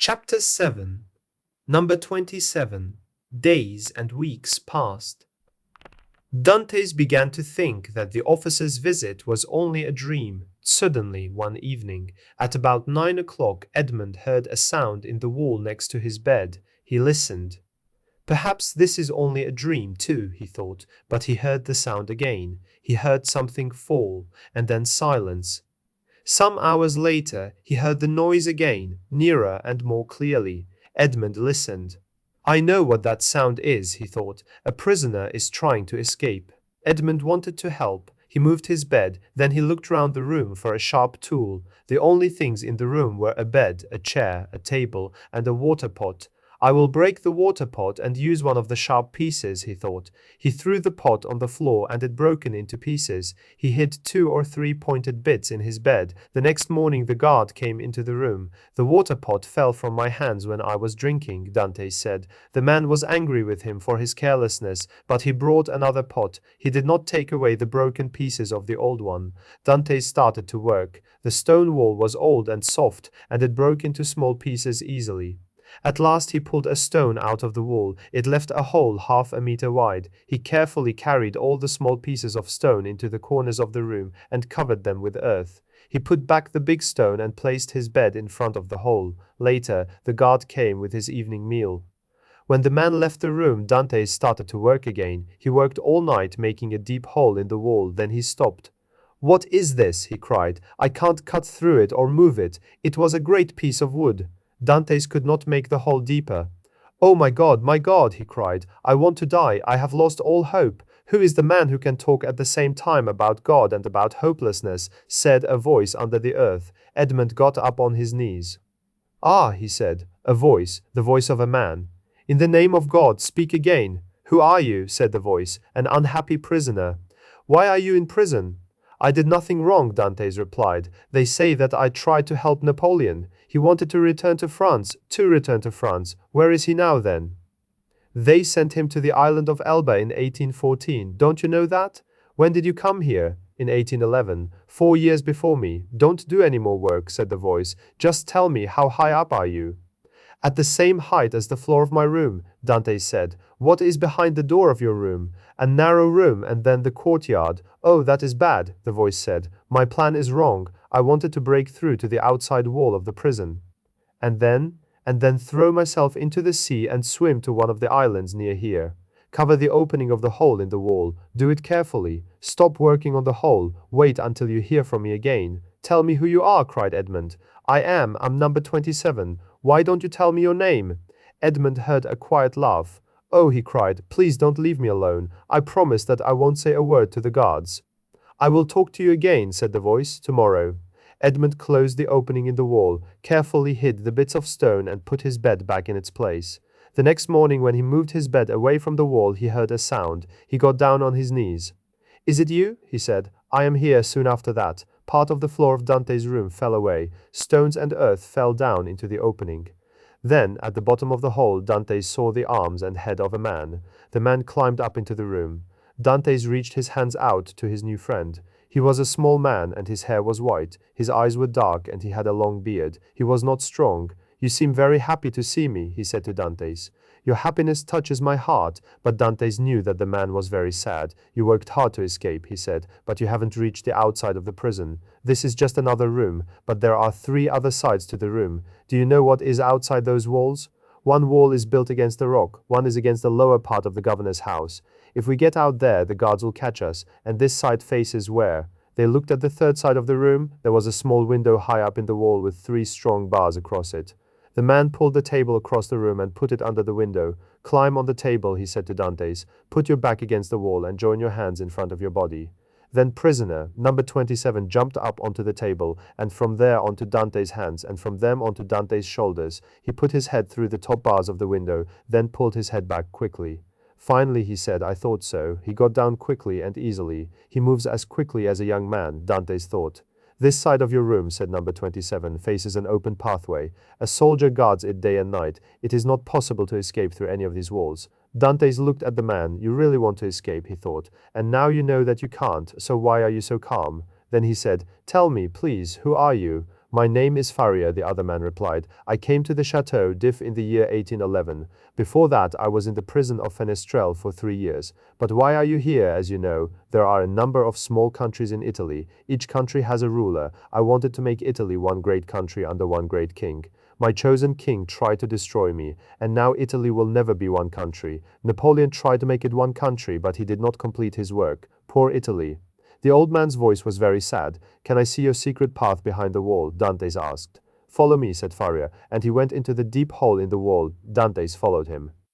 Chapter 7, Number 27. Days and weeks passed. Dantes began to think that the officer's visit was only a dream. Suddenly, one evening, at about 9 o'clock, Edmund heard a sound in the wall next to his bed. He listened. Perhaps this is only a dream too, he thought, but he heard the sound again. He heard something fall, and then silence. Some hours later, he heard the noise again, nearer and more clearly. Edmund listened. I know what that sound is, he thought. A prisoner is trying to escape. Edmund wanted to help. He moved his bed, then he looked round the room for a sharp tool. The only things in the room were a bed, a chair, a table, and a water pot. I will break the water pot and use one of the sharp pieces, he thought. He threw the pot on the floor and it broke into pieces. He hid 2 or 3 pointed bits in his bed. The next morning the guard came into the room. The water pot fell from my hands when I was drinking, Dante said. The man was angry with him for his carelessness, but he brought another pot. He did not take away the broken pieces of the old one. Dante started to work. The stone wall was old and soft, and it broke into small pieces easily. At last he pulled a stone out of the wall. It left a hole half a meter wide. He carefully carried all the small pieces of stone into the corners of the room and covered them with earth. He put back the big stone and placed his bed in front of the hole. Later, the guard came with his evening meal. When the man left the room, Dante started to work again. He worked all night, making a deep hole in the wall. Then he stopped. "What is this?" he cried. "I can't cut through it or move it. It was a great piece of wood." Dantes could not make the hole deeper. "Oh my God, he cried. "I want to die. I have lost all hope." "Who is the man who can talk at the same time about God and about hopelessness?" said a voice under the earth. Edmund got up on his knees. "Ah," he said, a voice, the voice of a man. "In the name of God, speak again." "Who are you?" said the voice. "An unhappy prisoner." "Why are you in prison?" "I did nothing wrong," Dantes replied. "They say that I tried to help Napoleon. He wanted to return to France. Where is he now, then?" "They sent him to the island of Elba in 1814. Don't you know that?" "When did you come here?" "In 1811. 4 years before me." "Don't do any more work," said the voice. "Just tell me, how high up are you?" "At the same height as the floor of my room," Dante said. "What is behind the door of your room?" "A narrow room and then the courtyard." "Oh, that is bad," the voice said. "My plan is wrong. I wanted to break through to the outside wall of the prison." And then throw myself into the sea and swim to one of the islands near here. Cover the opening of the hole in the wall. Do it carefully. Stop working on the hole. Wait until you hear from me again." "Tell me who you are," cried Edmund. I'm number 27. Why don't you tell me your name?" Edmund heard a quiet laugh. "Oh," he cried, "please don't leave me alone. I promise that I won't say a word to the guards." "I will talk to you again," said the voice, "tomorrow." Edmund closed the opening in the wall, carefully hid the bits of stone and put his bed back in its place. The next morning when he moved his bed away from the wall, he heard a sound. He got down on his knees. "Is it you?" he said. "I am here." Soon after that, part of the floor of Dante's room fell away. Stones and earth fell down into the opening. Then, at the bottom of the hole, Dante saw the arms and head of a man. The man climbed up into the room. Dantes reached his hands out to his new friend. He was a small man, and his hair was white. His eyes were dark, and he had a long beard. He was not strong. "You seem very happy to see me," he said to Dantes. "Your happiness touches my heart." But Dantes knew that the man was very sad. "You worked hard to escape," he said, "but you haven't reached the outside of the prison. This is just another room, but there are 3 other sides to the room. Do you know what is outside those walls? One wall is built against the rock. One is against the lower part of the governor's house. If we get out there, the guards will catch us, and this side faces where?" They looked at the 3rd side of the room. There was a small window high up in the wall with 3 strong bars across it. The man pulled the table across the room and put it under the window. "Climb on the table," he said to Dantes. "Put your back against the wall and join your hands in front of your body." Then prisoner, number 27, jumped up onto the table, and from there onto Dante's hands, and from them onto Dante's shoulders. He put his head through the top bars of the window, then pulled his head back quickly. Finally, he said, "I thought so." He got down quickly and easily. He moves as quickly as a young man, Dantes thought. "This side of your room," said number 27, "faces an open pathway. A soldier guards it day and night. It is not possible to escape through any of these walls." Dantes looked at the man. "You really want to escape," he thought. "And now you know that you can't, so why are you so calm?" Then he said, "Tell me, please, who are you?" My name is Faria, the other man replied. I came to the Chateau d'If in the year 1811. Before that, I was in the prison of Fenestrelle for 3 years. But why are you here? As you know, there are a number of small countries in Italy. Each country has a ruler. I wanted to make Italy one great country under one great king. My chosen king tried to destroy me, and now Italy will never be one country. Napoleon tried to make it one country, but he did not complete his work. Poor Italy. The old man's voice was very sad. Can I see your secret path behind the wall? Dantes asked. Follow me, said Faria, and he went into the deep hole in the wall. Dantes followed him.